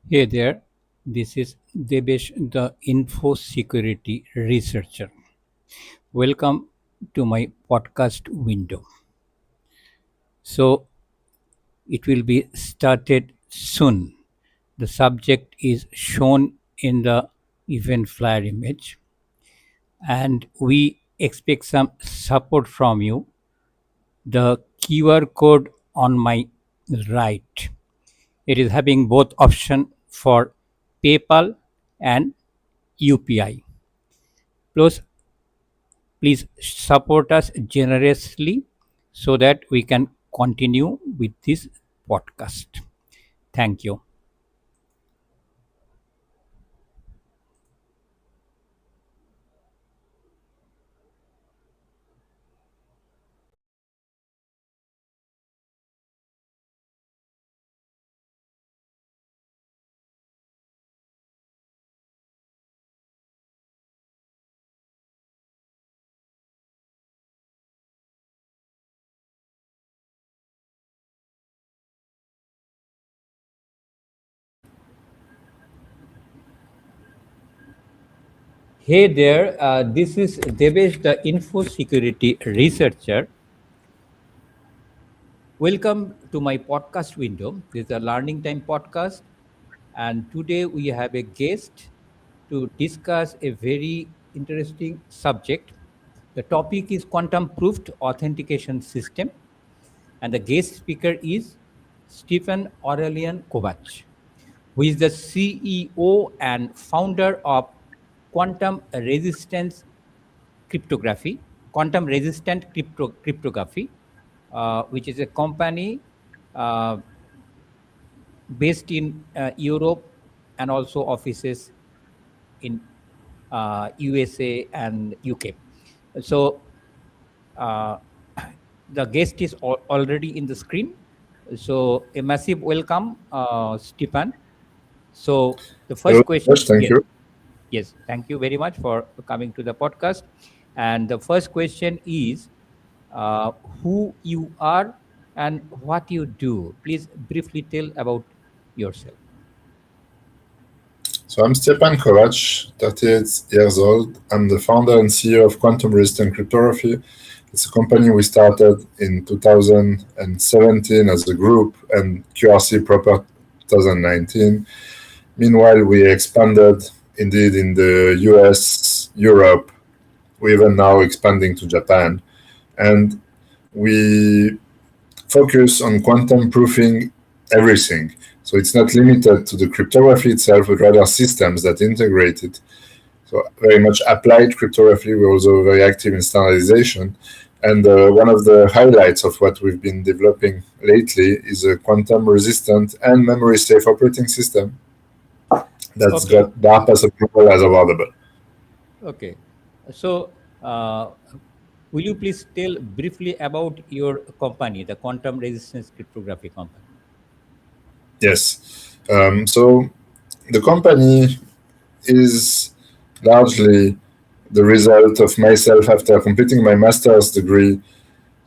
Hey there, this is Debesh, the info security researcher. Welcome to my podcast window. So, it will be started soon. The subject is shown in the event flyer image, and we expect some support from you. The QR code on my right. It is having both option for PayPal and UPI. Plus, please support us generously so that we can continue with this podcast. Thank you. Hey there, this is Debesh, the info security researcher. Welcome to my podcast window. This is a Learning Time podcast, and today we have a guest to discuss a very interesting subject. The topic is quantum proofed authentication system, and the guest speaker is Stiepan Aurélien Kovac, who is the CEO and founder of Quantum Resistance Cryptography, Quantum Resistant Cryptography, which is a company uh, based in Europe and also offices in USA and UK. So uh, the guest is already in the screen. So a massive welcome, Stiepan. So the Hello, first question, Debesh, thank yes, you. yes, thank you very much for coming to the podcast. And the first question is uh, who you are and what you do. Please briefly tell about yourself. So I'm Stiepan Kovac, 38 years old. I'm the founder and CEO of Quantum Resistant Cryptography. It's a company we started in 2017 as a group and QRC proper 2019. Meanwhile, we expanded indeed in the US, Europe, we even now expanding to Japan. And we focus on quantum proofing everything. So it's not limited to the cryptography itself, but rather systems that integrate it. So very much applied cryptography. We're also very active in standardization. And one of the highlights of what we've been developing lately is a quantum resistant and memory safe operating system that's Okay, got DARPA's approval as awardable. okay. So, will you please tell briefly about your company, the Quantum Resistance Cryptography Company? Yes. So the company is largely the result of myself after completing my master's degree,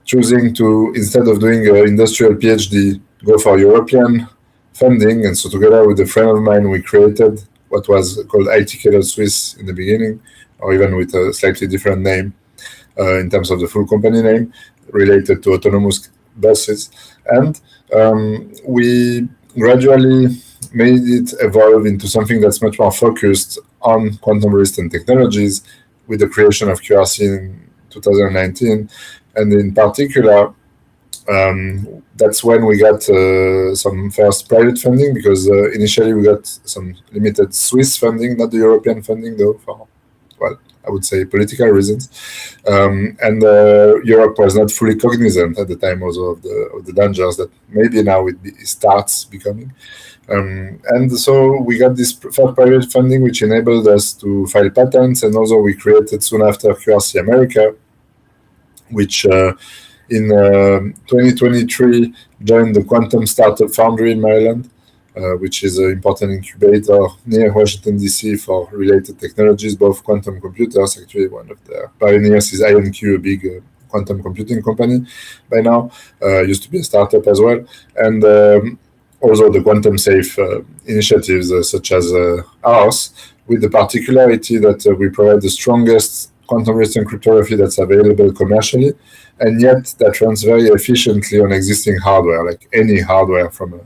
choosing to, instead of doing an industrial PhD, go for European funding. And so, together with a friend of mine, we created what was called IT Cater Swiss in the beginning, or even with a slightly different name in terms of the full company name related to autonomous buses. And we gradually made it evolve into something that's much more focused on quantum resistant technologies with the creation of QRC in 2019. And in particular, that's when we got some first private funding because initially we got some limited Swiss funding, not the European funding though, for, well, I would say political reasons. And Europe was not fully cognizant at the time also of the dangers that maybe now it starts becoming. And so we got this first private funding, which enabled us to file patents, and also we created soon after QRC America, which in 2023 joined the Quantum Startup Foundry in Maryland, which is an important incubator near Washington, D.C. for related technologies, both quantum computers. Actually, one of the pioneers is IonQ, a big quantum computing company by now, used to be a startup as well. And also the quantum safe initiatives such as ours, with the particularity that we provide the strongest quantum resistant cryptography that's available commercially, and yet that runs very efficiently on existing hardware, like any hardware, from a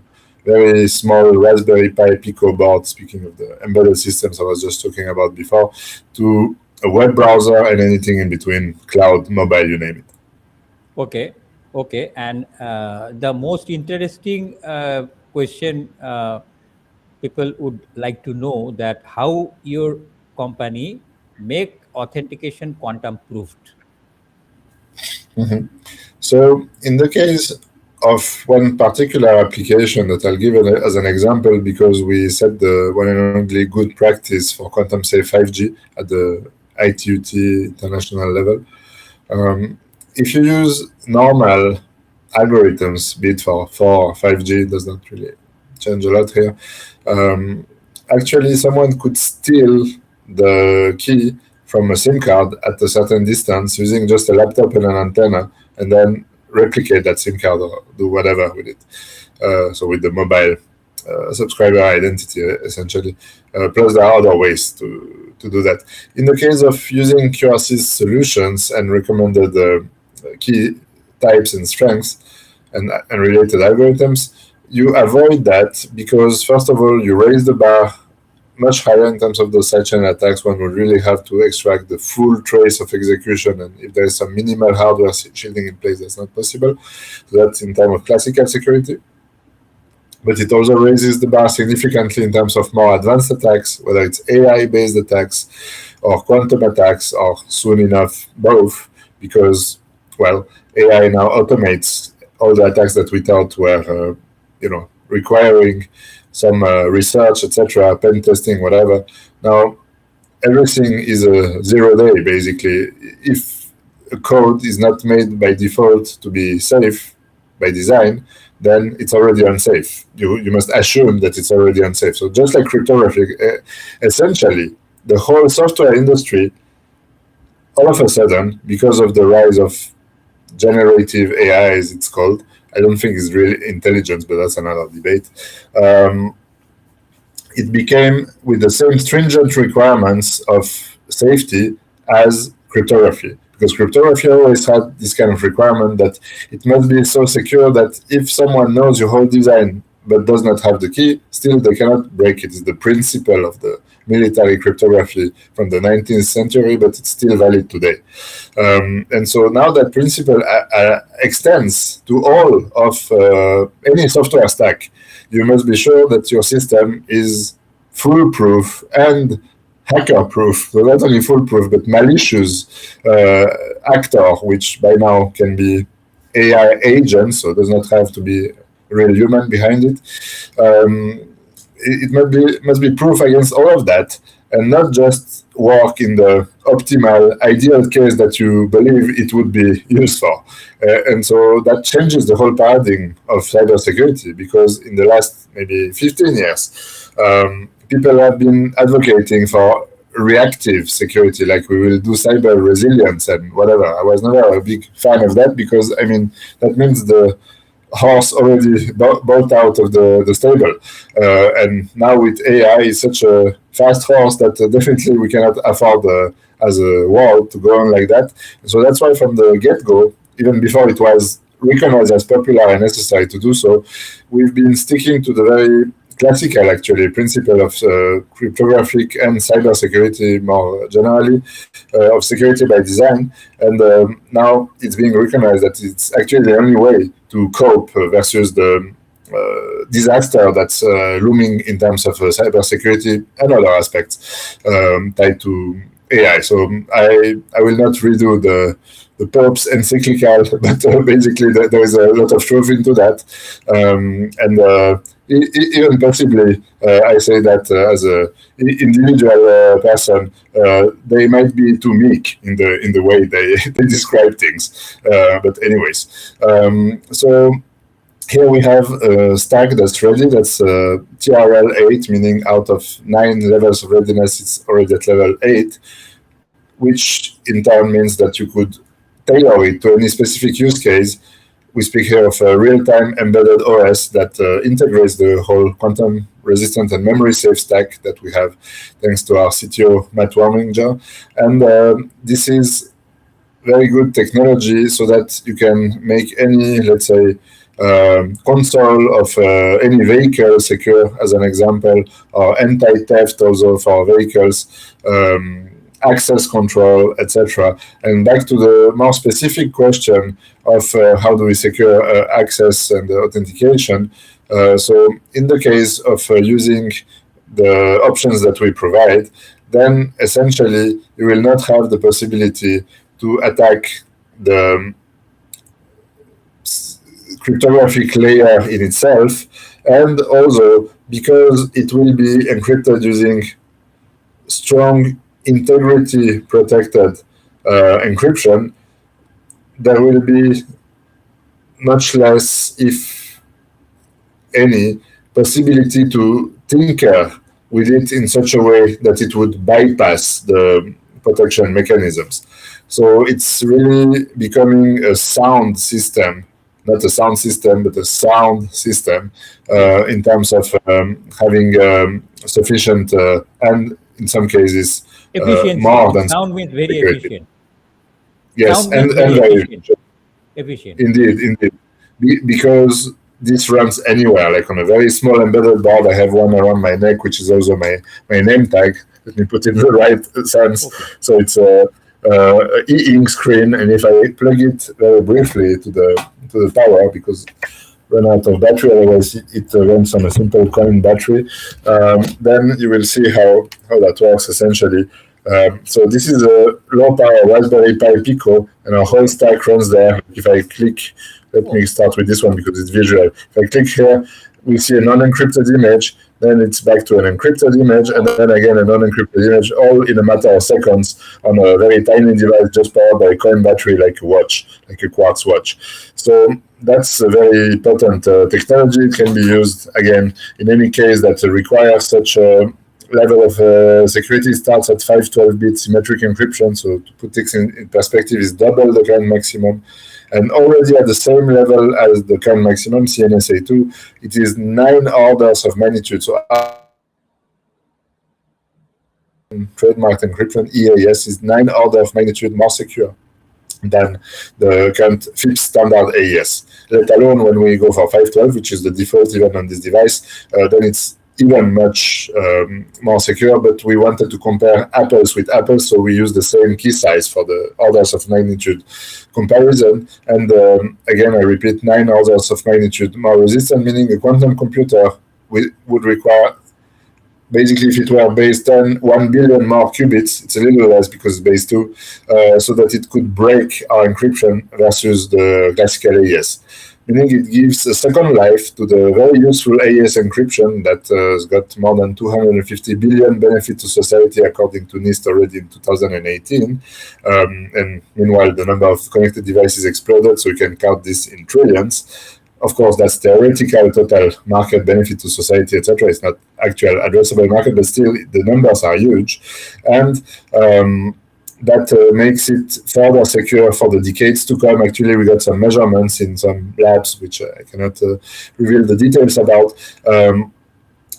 very small Raspberry Pi Pico board, speaking of the embedded systems I was just talking about before, to a web browser and anything in between, cloud, mobile, you name it. Okay, okay. And the most interesting question people would like to know that how your company make authentication quantum proofed. Mhm. So, in the case of one particular application that I'll give as an example, because we set the one and only good practice for quantum safe 5G at the ITUT international level. If you use normal algorithms, be it for 4 or 5G, it does not really change a lot here. Actually, someone could steal the key from a SIM card at a certain distance using just a laptop and an antenna, and then replicate that SIM card or do whatever with it. So with the mobile subscriber identity, essentially. Plus, there are other ways to do that. In the case of using QRC's solutions and recommended key types and strengths and related algorithms, you avoid that because, first of all, you raise the bar much higher in terms of those sidechain attacks. One would really have to extract the full trace of execution, and if there is some minimal hardware shielding in place, that's not possible. So that's in terms of classical security. But it also raises the bar significantly in terms of more advanced attacks, whether it's AI-based attacks or quantum attacks, or soon enough both, because, well, AI now automates all the attacks that we thought were, requiring some research, etc., pen testing, whatever. Now, everything is a 0 day, basically. If a code is not made by default to be safe by design, then it's already unsafe. You must assume that it's already unsafe. So just like cryptography, essentially, the whole software industry, all of a sudden, because of the rise of generative AI, as it's called, I don't think it's really intelligence, but that's another debate. It became with the same stringent requirements of safety as cryptography. Because cryptography always had this kind of requirement that it must be so secure that if someone knows your whole design but does not have the key, still they cannot break it. It's the principle of the military cryptography from the 19th century, but it's still valid today. And so now that principle extends to all of any software stack. You must be sure that your system is foolproof and hacker-proof. So not only foolproof, but malicious actor, which by now can be AI agents, so it does not have to be a real human behind it. It must be proof against all of that, and not just work in the optimal, ideal case that you believe it would be used for. And so that changes the whole paradigm of cybersecurity, because in the last maybe 15 years, people have been advocating for reactive security, like we will do cyber resilience and whatever. I was never a big fan of that, because, I mean, that means the horse already bought out of the stable. And now with AI, it's such a fast horse that definitely we cannot afford as a world to go on like that. So that's why from the get-go, even before it was recognized as popular and necessary to do so, we've been sticking to the very classical, actually, principle of cryptographic and cybersecurity more generally, of security by design. And now it's being recognized that it's actually the only way to cope versus the disaster that's looming in terms of cybersecurity and other aspects tied to AI. So I will not redo the Pope's encyclical, but basically there is a lot of truth into that. And even possibly, I say that as an individual person, they might be too meek in the way they describe things. But anyways, so here we have a stack that's ready. That's TRL 8, meaning out of 9 levels of readiness, it's already at level 8, which in turn means that you could tailor it to any specific use case we speak here of a real-time embedded OS that integrates the whole quantum resistant and memory safe stack that we have thanks to our CTO, Matt Warminger. And this is very good technology so that you can make any, let's say, console of any vehicle secure, as an example, or anti-theft also for vehicles, access control, etc. And back to the more specific question of how do we secure access and authentication. So in the case of using the options that we provide, then essentially you will not have the possibility to attack the cryptographic layer in itself, and also because it will be encrypted using strong integrity protected encryption, there will be much less, if any, possibility to tinker with it in such a way that it would bypass the protection mechanisms. So it's really becoming a sound system, not a sound system, but a sound system in terms of having sufficient and in some cases Efficiency. more than Sound means very security. efficient. Yes, Sound means and very very efficient. Efficient. indeed. Because this runs anywhere, like on a very small embedded board. I have one around my neck, which is also my name tag. Let me put it in the right sense. Okay. So it's a e-ink screen, and if I plug it very briefly to the power, because run out of battery, otherwise it runs on a simple coin battery, then you will see how that works essentially. So this is a low power Raspberry Pi Pico, and our whole stack runs there. If I click, let me start with this one because it's visual. If I click here, we see a non-encrypted image, then it's back to an encrypted image, and then again a non-encrypted image, all in a matter of seconds on a very tiny device just powered by a coin battery, like a watch, like a quartz watch. So that's a very potent technology. It can be used, again, in any case that requires such a level of security. Starts at 512-bit symmetric encryption, so to put things in perspective, is double the current maximum. And already at the same level as the current maximum, CNSA2, it is 9 orders of magnitude. So trademark encryption, EAS, is 9 orders of magnitude more secure than the current FIPS standard AES. Let alone when we go for 512, which is the default even on this device, then it's even much more secure, but we wanted to compare apples with apples, so we use the same key size for the orders of magnitude comparison. And again, I repeat, 9 orders of magnitude more resistant, meaning a quantum computer would require, basically, if it were base 10, 1 billion more qubits. It's a little less because it's base 2, so that it could break our encryption versus the classical AES. Meaning it gives a second life to the very useful AES encryption that has got more than 250 billion benefit to society, according to NIST already in 2018. And meanwhile, the number of connected devices exploded, so you can count this in trillions. Of course, that's theoretical total market benefit to society, etc. It's not actual addressable market, but still the numbers are huge. And that makes it further secure for the decades to come. Actually, we got some measurements in some labs, which I cannot reveal the details about.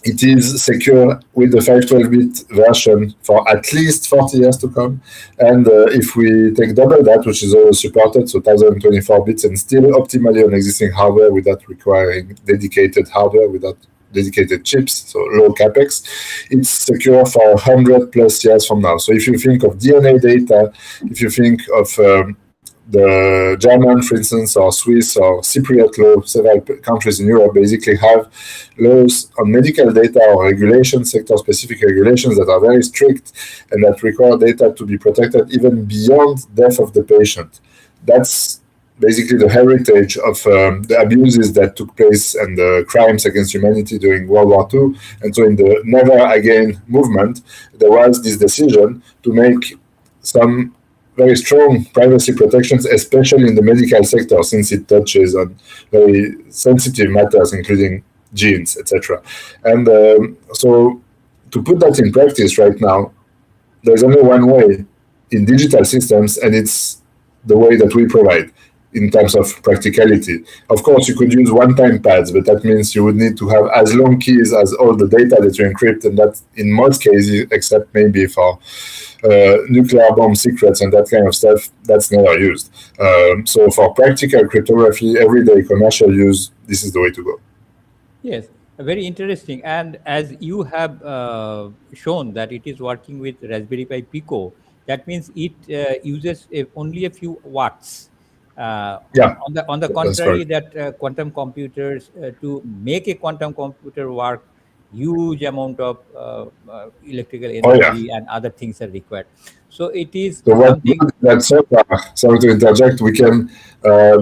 It is secure with the 512-bit version for at least 40 years to come. And if we take double that, which is always supported, so 1024 bits, and still optimally on existing hardware without requiring dedicated hardware, without dedicated chips, so low capex, it's secure for 100 plus years from now. So if you think of DNA data, if you think of the German, for instance, or Swiss or Cypriot law, several countries in Europe basically have laws on medical data or regulations, sector-specific regulations that are very strict and that require data to be protected even beyond death of the patient. That's basically the heritage of the abuses that took place and the crimes against humanity during World War II. And so in the Never Again movement, there was this decision to make some very strong privacy protections, especially in the medical sector, since it touches on very sensitive matters, including genes, etc. And so to put that in practice right now, there's only one way in digital systems, and it's the way that we provide. in terms of practicality. Of course, you could use one-time pads, but that means you would need to have as long keys as all the data that you encrypt, and that in most cases, except maybe for nuclear bomb secrets and that kind of stuff, that's never used. So for practical cryptography, everyday commercial use, this is the way to go. Yes, very interesting. And as you have shown that it is working with Raspberry Pi Pico, that means it uses only a few watts. Yeah, On the that's contrary, correct. that quantum computers to make a quantum computer work, huge amount of electrical Oh yeah. energy and other things are required. So it is So what something. that so far, sorry to interject, we can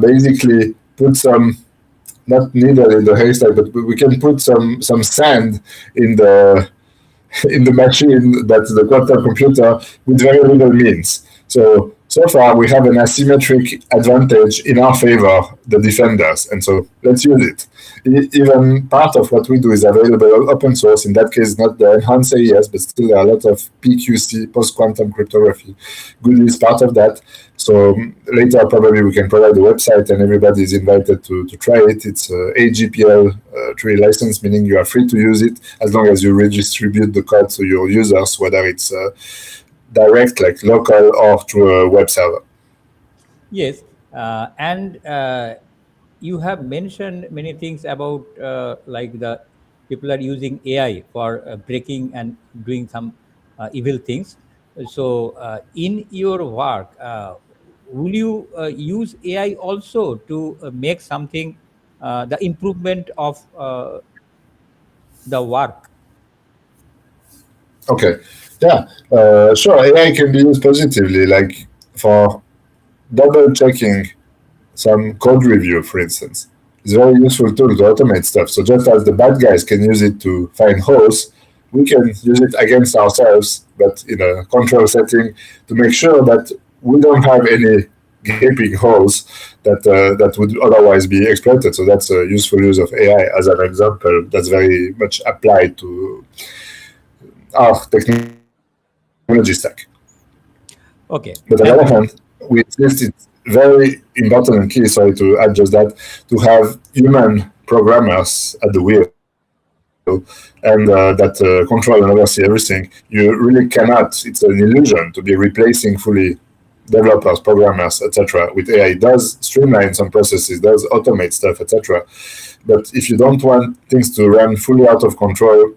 basically put some, not needle in the haystack, but we can put some sand in the in the machine, that's the quantum computer, with very little means. So far we have an asymmetric advantage in our favor, the defenders, and so let's use it. Even part of what we do is available open source. In that case, not the enhanced AES, but still there are a lot of PQC, post quantum cryptography goodies part of that. So later probably we can provide the website and everybody is invited to try it. It's AGPL 3 license, meaning you are free to use it as long as you redistribute the code to your users, whether it's direct, like local, or through a web server. Yes, and you have mentioned many things about like the people are using AI for breaking and doing some evil things. So, in your work, will you use AI also to make something, the improvement of the work? Okay, yeah, sure. AI can be used positively, like for double checking some code review, for instance. It's a very useful tool to automate stuff. So just as the bad guys can use it to find holes, we can use it against ourselves, but in a control setting, to make sure that we don't have any gaping holes that would otherwise be exploited. So that's a useful use of AI as an example. That's very much applied to our technology stack. Okay, But on the other hand, we insist it's very important and key, sorry to add just that, to have human programmers at the wheel and that control and oversee everything. You really cannot, it's an illusion to be replacing fully developers, programmers, etc. with AI. It does streamline some processes, does automate stuff, etc. But if you don't want things to run fully out of control,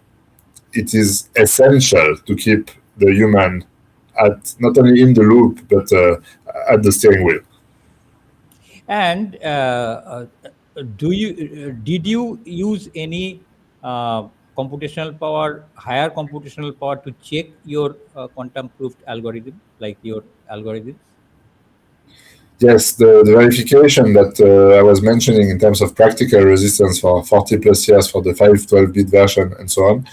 it is essential to keep the human at not only in the loop but at the steering wheel. and did you use any computational power, higher computational power to check your quantum proofed algorithm, like your algorithms? Yes, the verification that I was mentioning in terms of practical resistance for 40 plus years for the 512-bit version and so on,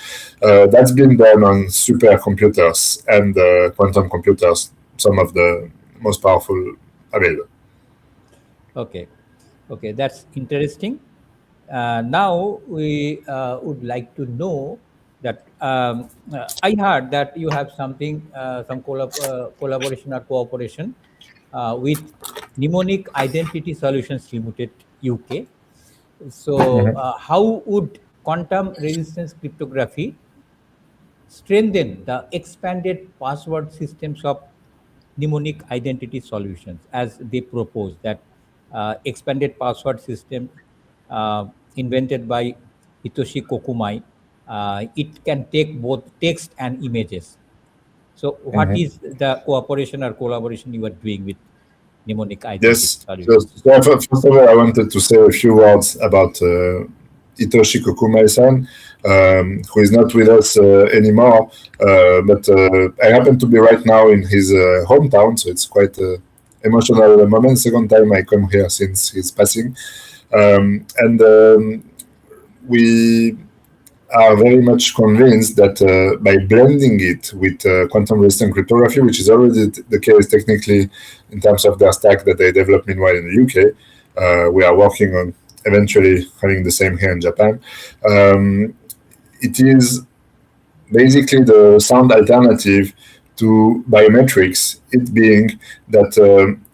that's been done on supercomputers and quantum computers, some of the most powerful available. Okay, okay, that's interesting. Now we would like to know that I heard that you have something, some collaboration or cooperation with Mnemonic Identity Solutions Limited, UK. So, Mhm. how would quantum resistance cryptography strengthen the expanded password systems of mnemonic identity solutions, as they propose that expanded password system invented by Hitoshi Kokumai? It can take both text and images. So, what Mhm. is the cooperation or collaboration you are doing with mnemonic identity Yes. solutions? So first of all, I wanted to say a few words about Hitoshi Kokumai-san, who is not with us anymore. But I happen to be right now in his hometown, so it's quite an emotional moment. Second time I come here since his passing, and we are very much convinced that by blending it with quantum resistant cryptography, which is already the case technically in terms of their stack that they developed meanwhile in the UK, we are working on eventually having the same here in Japan. It is basically the sound alternative to biometrics, it being that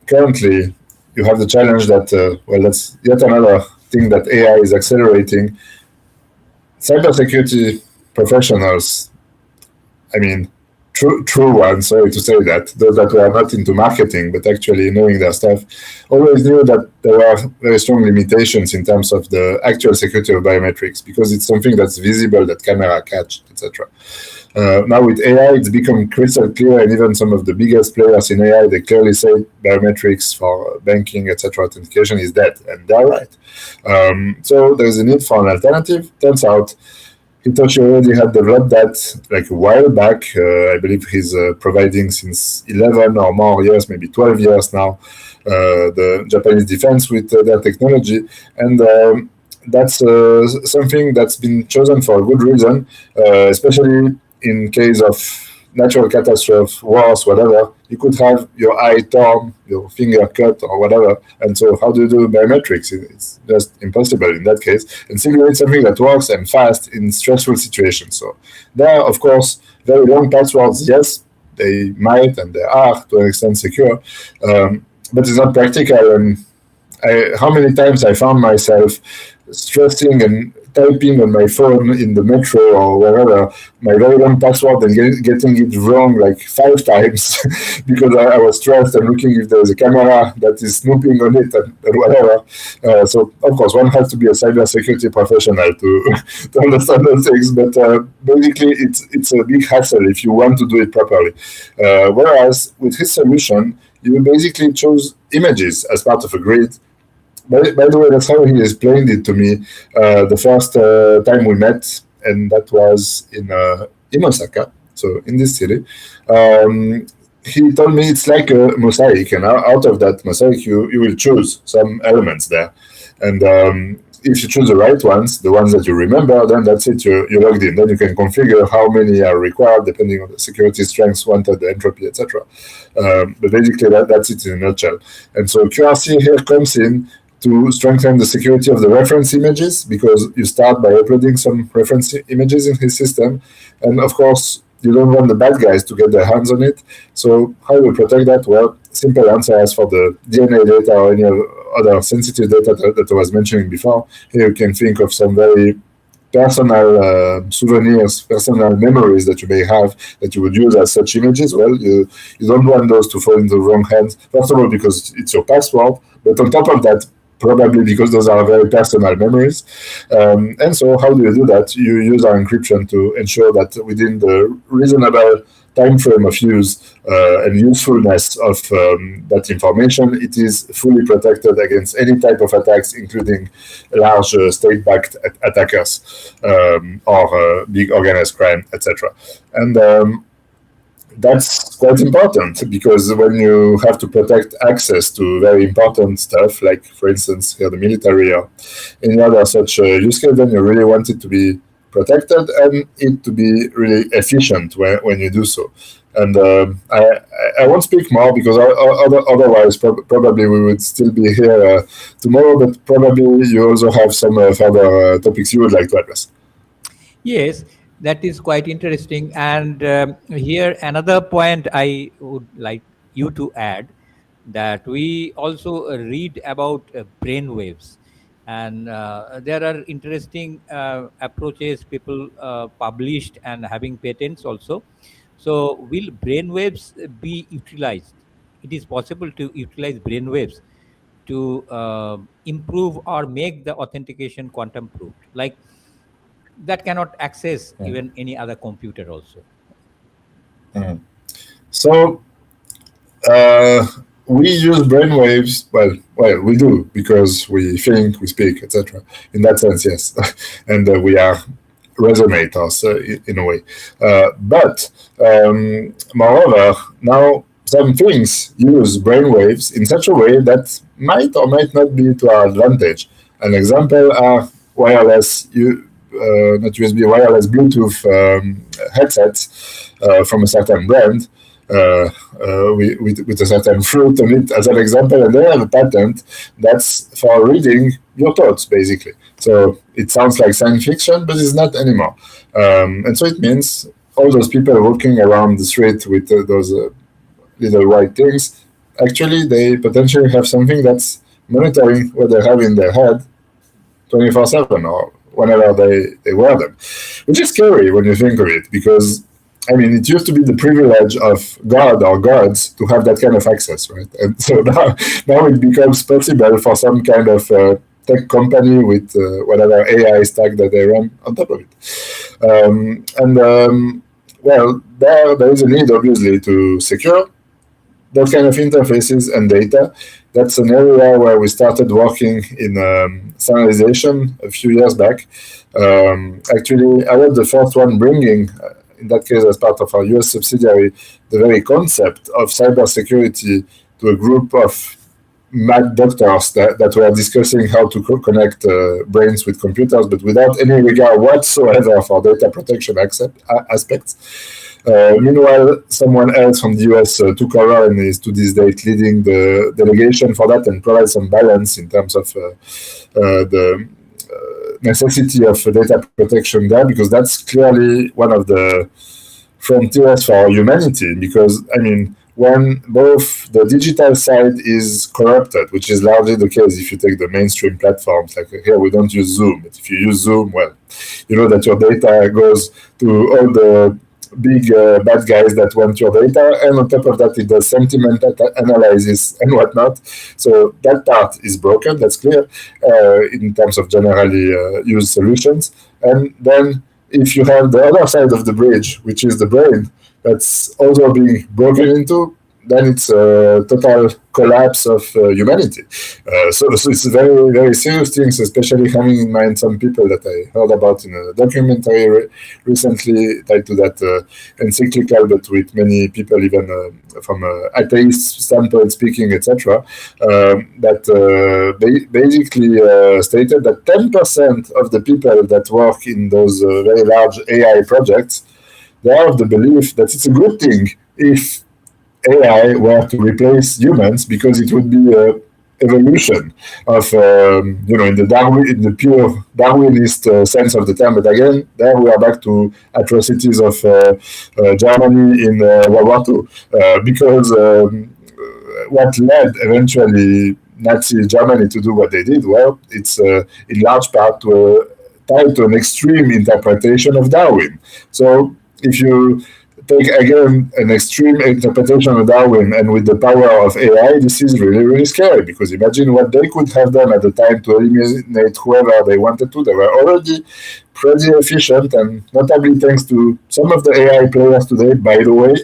currently you have the challenge that, well, that's yet another thing that AI is accelerating. Cybersecurity professionals, I mean, true ones, sorry to say that, those that were not into marketing but actually knowing their stuff, always knew that there are very strong limitations in terms of the actual security of biometrics because it's something that's visible, that camera catch, etc. Now with AI, it's become crystal clear, and even some of the biggest players in AI, they clearly say biometrics for banking, etc., authentication is dead, and they're right. So there's a need for an alternative. Turns out Hitoshi already had developed that like a while back. I believe he's providing since 11 or more years, maybe 12 years now, the Japanese defense with their technology. And that's something that's been chosen for a good reason, especially in case of natural catastrophe, wars, whatever. You could have your eye torn, your finger cut, or whatever. And so, how do you do biometrics? It's just impossible in that case. And still, you need something that works and fast in stressful situations. So, there, are, of course, very long passwords. Yes, they might and they are to an extent secure, but it's not practical. And how many times I found myself stressing and typing on my phone in the metro or wherever my very long password and getting it wrong like 5 times because I was stressed and looking if there's a camera that is snooping on it and whatever. So of course one has to be a cybersecurity professional to to understand those things, but basically it's a big hassle if you want to do it properly. Whereas with his solution, you basically choose images as part of a grid. By the way, that's how he explained it to me the first time we met, and that was in Osaka, so in this city. He told me it's like a mosaic, and out of that mosaic, you will choose some elements there. And if you choose the right ones, the ones that you remember, then that's it, you're logged in. Then you can configure how many are required depending on the security strengths wanted, the entropy, etc. But basically, that's it in a nutshell. And so QRC here comes in to strengthen the security of the reference images, because you start by uploading some reference images in his system. And of course, you don't want the bad guys to get their hands on it. So how do we protect that? Well, simple answer as for the DNA data or any other sensitive data that I was mentioning before. Here you can think of some very personal souvenirs, personal memories that you may have that you would use as such images. Well, you don't want those to fall into the wrong hands. First of all, because it's your password, but on top of that, probably because those are very personal memories. And so how do you do that? You use our encryption to ensure that within the reasonable time frame of use and usefulness of that information, it is fully protected against any type of attacks, including large state-backed attackers or big organized crime, etc. And that's quite important, because when you have to protect access to very important stuff, like for instance here the military or any other such use case, then you really want it to be protected and it to be really efficient when you do so. And I won't speak more because otherwise probably we would still be here tomorrow, but probably you also have some further topics you would like to address. Yes, that is quite interesting. And here, another point I would like you to add, that we also read about brain waves. And there are interesting approaches people published and having patents also. So, will brain waves be utilized? It is possible to utilize brain waves to improve or make the authentication quantum proof. Like that cannot access Yeah. even any other computer also. Mhm. So uh, we use brainwaves. Well, we do because we think, we speak, etc. In that sense, yes, and we are resonators in a way. But moreover, now some things use brainwaves in such a way that might or might not be to our advantage. An example are wireless, not USB, wireless Bluetooth headsets from a certain brand with a certain fruit on it as an example, and they have a patent that's for reading your thoughts, basically. So it sounds like science fiction, but it's not anymore. And so it means all those people walking around the street with those little white things, actually they potentially have something that's monitoring what they have in their head 24/7 or whenever they wear them, which is scary when you think of it, because I mean, it used to be the privilege of God or gods to have that kind of access, right? And so now it becomes possible for some kind of tech company with whatever AI stack that they run on top of it. Well, there is a need, obviously, to secure those kind of interfaces and data. That's an area where we started working in standardization a few years back. Actually, I was the first one bringing, in that case, as part of our US subsidiary, the very concept of cybersecurity to a group of mad doctors that were discussing how to connect brains with computers, but without any regard whatsoever for data protection aspects. Meanwhile, someone else from the US took over and is to this date leading the delegation for that and provides some balance in terms of the necessity of data protection there, because that's clearly one of the frontiers for humanity. Because, I mean, when both the digital side is corrupted, which is largely the case if you take the mainstream platforms, like here we don't use Zoom, but if you use Zoom, well, you know that your data goes to all the big bad guys that want your data, and on top of that it does sentiment analysis and whatnot. So that part is broken, that's clear, in terms of generally used solutions. And then if you have the other side of the bridge, which is the brain, that's also being broken into, then it's a total collapse of humanity. So it's very, very serious things, especially having in mind some people that I heard about in a documentary recently tied to that encyclical, but with many people, even from an atheist standpoint speaking, etc., that basically stated that 10% of the people that work in those very large AI projects, they are of the belief that it's a good thing if AI were to replace humans, because it would be a evolution of in the pure Darwinist sense of the term. But again, there we are back to atrocities of Germany in World War II, because what led eventually Nazi Germany to do what they did, well, it's in large part tied to an extreme interpretation of Darwin. So if you take again an extreme interpretation of Darwin, and with the power of AI, this is really, really scary, because imagine what they could have done at the time to eliminate whoever they wanted to. They were already pretty efficient, and notably thanks to some of the AI players today, by the way,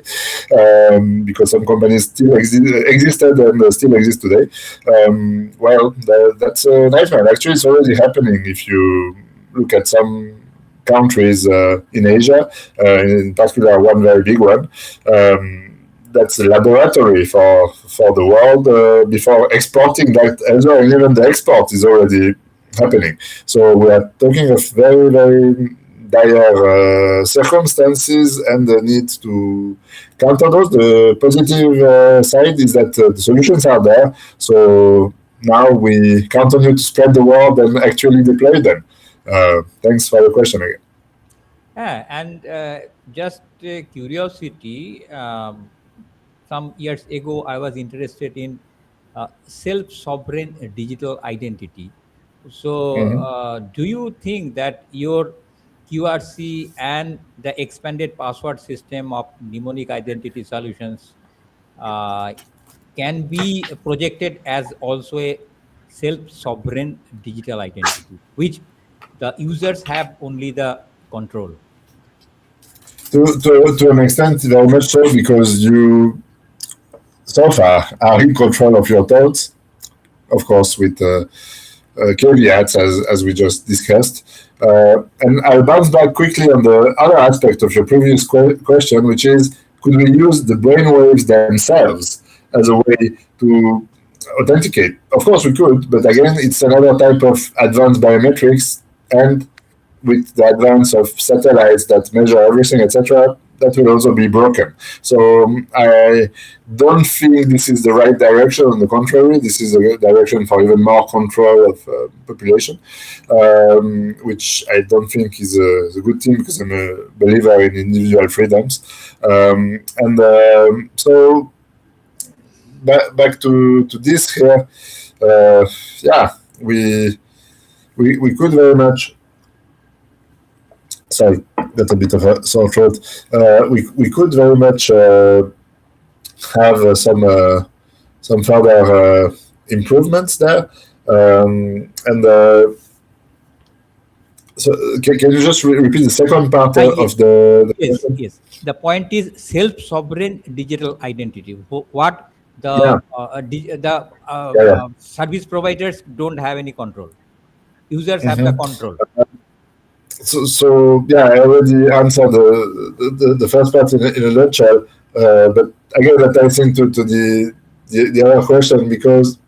because some companies still existed and still exist today. That's a nightmare. Actually, it's already happening if you look at some countries in Asia, in particular one very big one. That's a laboratory for the world before exporting that elsewhere, and even the export is already happening. So we are talking of very, very dire circumstances, and the need to counter those. The positive side is that the solutions are there. So now we count on you to spread the word and actually deploy them. Thanks for the question again. Yeah, and just curiosity, some years ago, I was interested in self-sovereign digital identity. So, Mhm. do you think that your QRC and the expanded password system of mnemonic identity solutions uh, can be projected as also a self-sovereign digital identity, which the users have only the control? To an extent, very much so, because you so far are in control of your thoughts, of course, with caveats as we just discussed. And I'll bounce back quickly on the other aspect of your previous question, which is, could we use the brainwaves themselves as a way to authenticate? Of course, we could, but again, it's another type of advanced biometrics, and with the advance of satellites that measure everything, etc., that will also be broken. So I don't think this is the right direction. On the contrary, this is a direction for even more control of population, which I don't think is a good thing, because I'm a believer in individual freedoms. So back to this here, uh, yeah, we could very much. Sorry, got a bit of a sore throat. We could very much have some further improvements there. And so, can you just repeat the second part Yes, of the yes, question? yes. The point is self-sovereign digital identity. What Yeah, yeah, yeah. service providers don't have any control. Users have the Mhm. control. So yeah, I already answered the first part in a nutshell. But again, that ties into the other question, because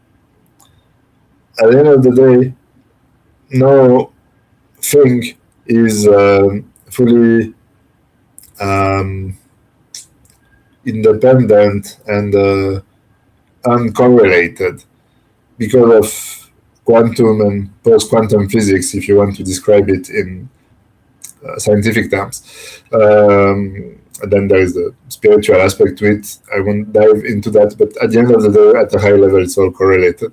at the end of the day, no thing is fully um, independent and uncorrelated because of quantum and post-quantum physics, if you want to describe it in scientific terms. And then there is the spiritual aspect to it. I won't dive into that, but at the end of the day, at a high level, it's all correlated.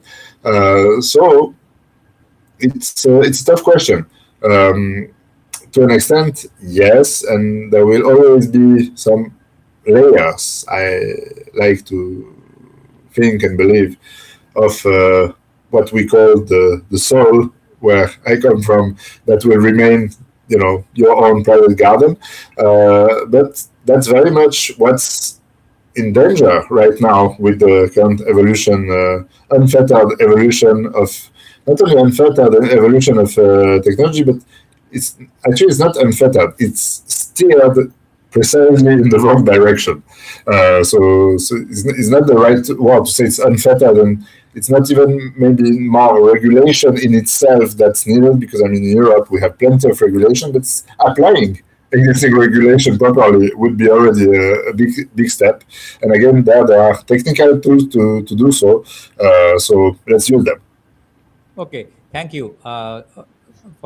So it's a tough question. Um, to an extent, yes, and there will always be some layers. I like to think and believe of what we call the soul, where I come from, that will remain, your own private garden. But that's very much what's in danger right now with the current evolution, unfettered evolution of, not only unfettered evolution of technology, but it's not unfettered. It's steered precisely in the wrong direction. So it's not the right word to say it's unfettered, and it's not even maybe more regulation in itself that's needed, because I mean in Europe we have plenty of regulation, but applying existing regulation properly would be already a big step. And again, there are technical tools to do so. So let's use them. Okay, thank you for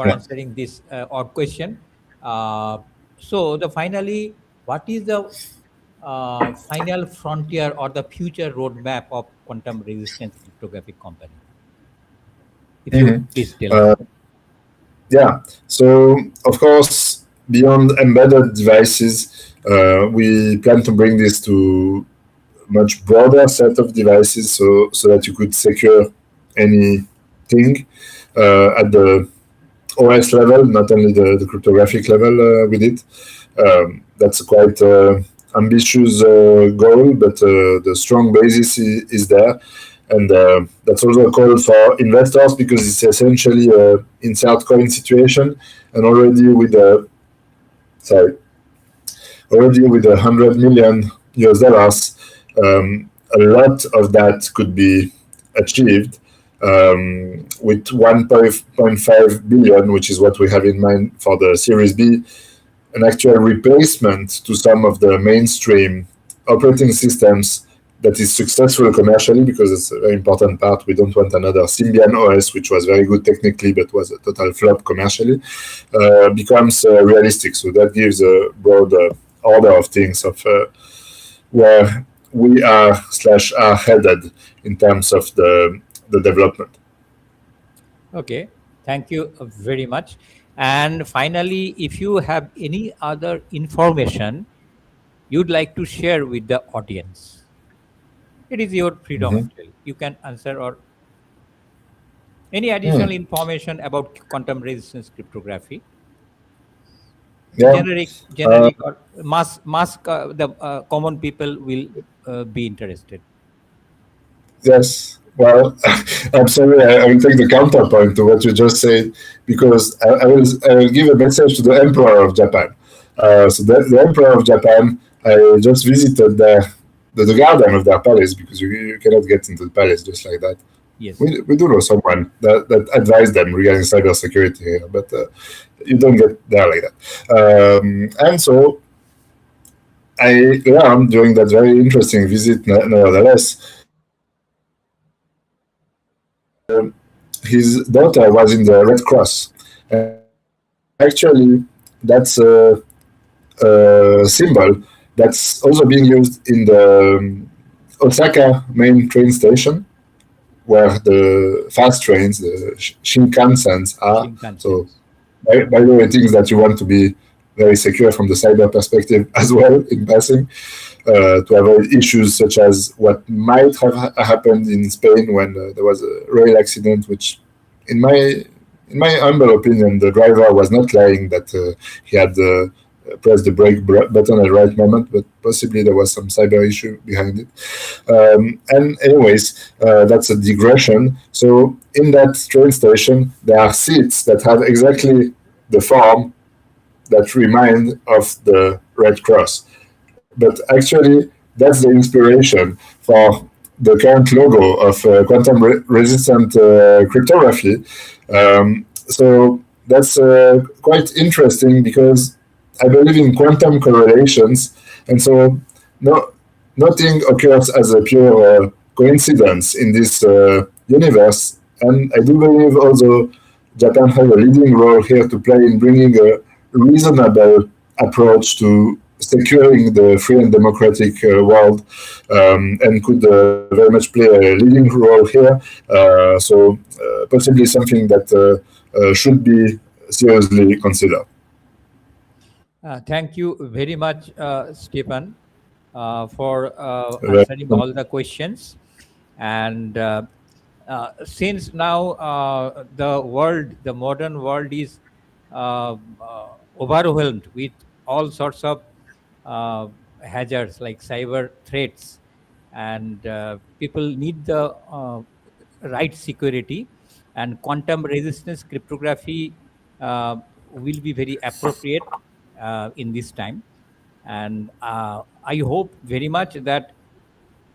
Yeah. answering this odd question. Uh, so, the finally, what is the final frontier or the future roadmap of quantum resistance cryptographic company? If you Mhm. please tell us. Uh, Yeah. So of course, beyond embedded devices, we plan to bring this to much broader set of devices, so that you could secure anything at the OS level, not only the cryptographic level with it. That's a quite ambitious goal, but the strong basis is there. And that's also a call for investors, because it's essentially a insert coin situation. And sorry, already with 100 million US dollars, a lot of that could be achieved with 1.5 billion, which is what we have in mind for the Series B, an actual replacement to some of the mainstream operating systems that is successful commercially, because it's a very important part. We don't want another Symbian OS, which was very good technically but was a total flop commercially, becomes realistic. So that gives a broad order of things of where we are headed in terms of the development. Okay, thank you very much. And finally, if you have any other information you'd like to share with the audience, it is your freedom Mhm. actually. You can answer or any additional Hmm. information about quantum resistance cryptography, Yeah. Uh, generic or mass the common people will be interested. Yes. Well, I'm sorry. I will take the counterpoint to what you just said, because I will give a message to the Emperor of Japan. So the Emperor of Japan, I just visited the garden of their palace, because you cannot get into the palace just like that. Yes. We do know someone that advised them regarding cybersecurity here, but you don't get there like that. And so I learned during that very interesting visit, nevertheless, that his daughter was in the Red Cross. And actually, that's a symbol that's also being used in the Osaka main train station, where the fast trains, the Shinkansens, are. So, Shinkansen. by the way, things that you want to be very secure from the cyber perspective as well in passing, to avoid issues such as what might have happened in Spain when there was a rail accident, which, in my in my humble opinion, the driver was not lying that he had pressed the brake button at the right moment, but possibly there was some cyber issue behind it. And anyways, that's a digression. So in that train station, there are seats that have exactly the form that remind of the Red Cross. But actually, that's the inspiration for the current logo of quantum resistant cryptography. So that's quite interesting because I believe in quantum correlations, and so no, nothing occurs as a pure coincidence in this universe. And I do believe also Japan has a leading role here to play in bringing a reasonable approach to securing the free and democratic world, and could very much play a leading role here. Possibly something that should be seriously considered. Thank you very much, Stiepan, for answering all the questions. And since now the modern world is overwhelmed with all sorts of uh, hazards like cyber threats, and people need the right security, and quantum resistance cryptography will be very appropriate in this time. And I hope very much that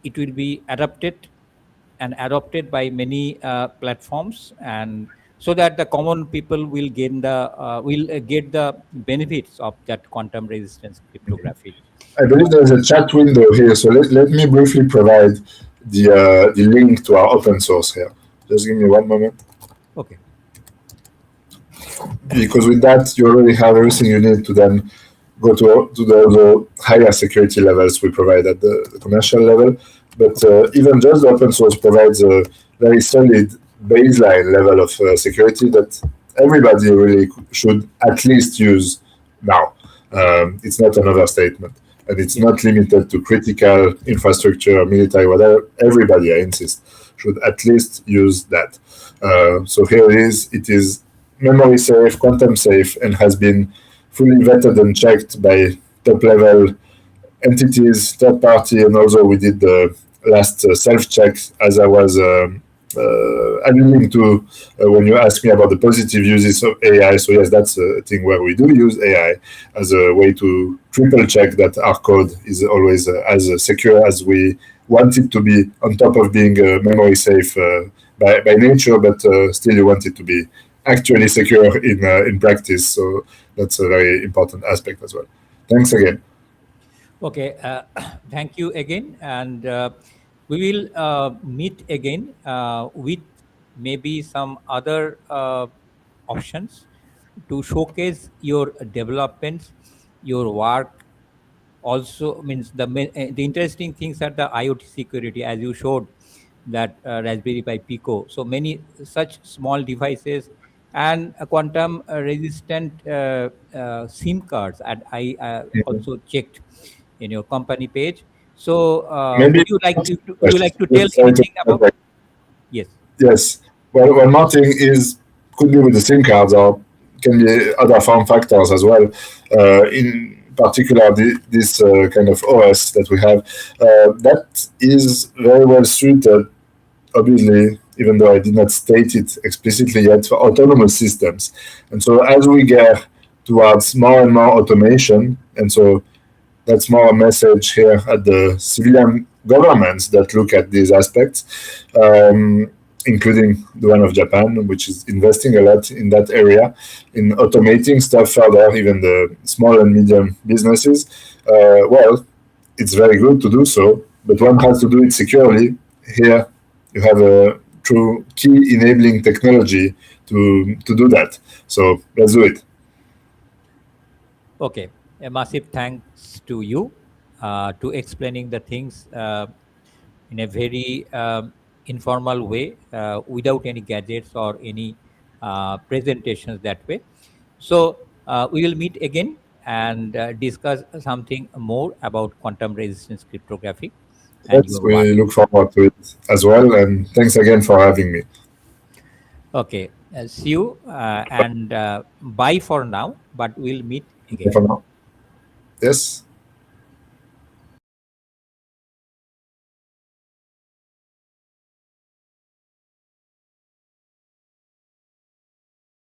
it will be adapted and adopted by many platforms, and so that the common people will gain the get the benefits of that quantum resistance cryptography. I believe there's a chat window here, so let me briefly provide the link to our open source here. Just give me one moment, Okay. because with that you already have everything you need to then go to the higher security levels we provide at the commercial level. But even just the open source provides a very solid baseline level of security that everybody really should at least use now. It's not an overstatement. And it's not limited to critical infrastructure, military, whatever. Everybody, I insist, should at least use that. So here it is. It is memory safe, quantum safe, and has been fully vetted and checked by top level entities, third party, and also we did the last self check, as I was alluding to when you asked me about the positive uses of AI. So yes, that's a thing where we do use AI as a way to triple check that our code is always as secure as we want it to be, on top of being memory safe by nature, but still you want it to be actually secure in practice. So that's a very important aspect as well. Thanks again. Okay, thank you again, and we will meet again with maybe some other options to showcase your developments, your work. Also, means the interesting things are the IoT security, as you showed that Raspberry Pi Pico. So many such small devices, and a quantum resistant SIM cards. And I also checked in your company page. So Maybe would you like to tell sorry to anything about? Yes. yes. Well, one more thing is, could be with the SIM cards or can be other form factors as well. In particular, this kind of OS that we have, that is very well suited, obviously, even though I did not state it explicitly yet, for autonomous systems. And so as we get towards more and more automation, and so that's more a message here at the civilian governments that look at these aspects, including the one of Japan, which is investing a lot in that area, in automating stuff further, even the small and medium businesses. Well, it's very good to do so, but one has to do it securely. Here, you have a true key enabling technology to do that. So let's do it. Okay. A massive thanks to you to explaining the things in a very informal way, without any gadgets or any presentations that way. So we will meet again and discuss something more about quantum resistance cryptography and Yes, your work. we look forward to it as well. And thanks again for having me. Okay, see you and bye for now, but we'll meet Bye again. for now. Yes.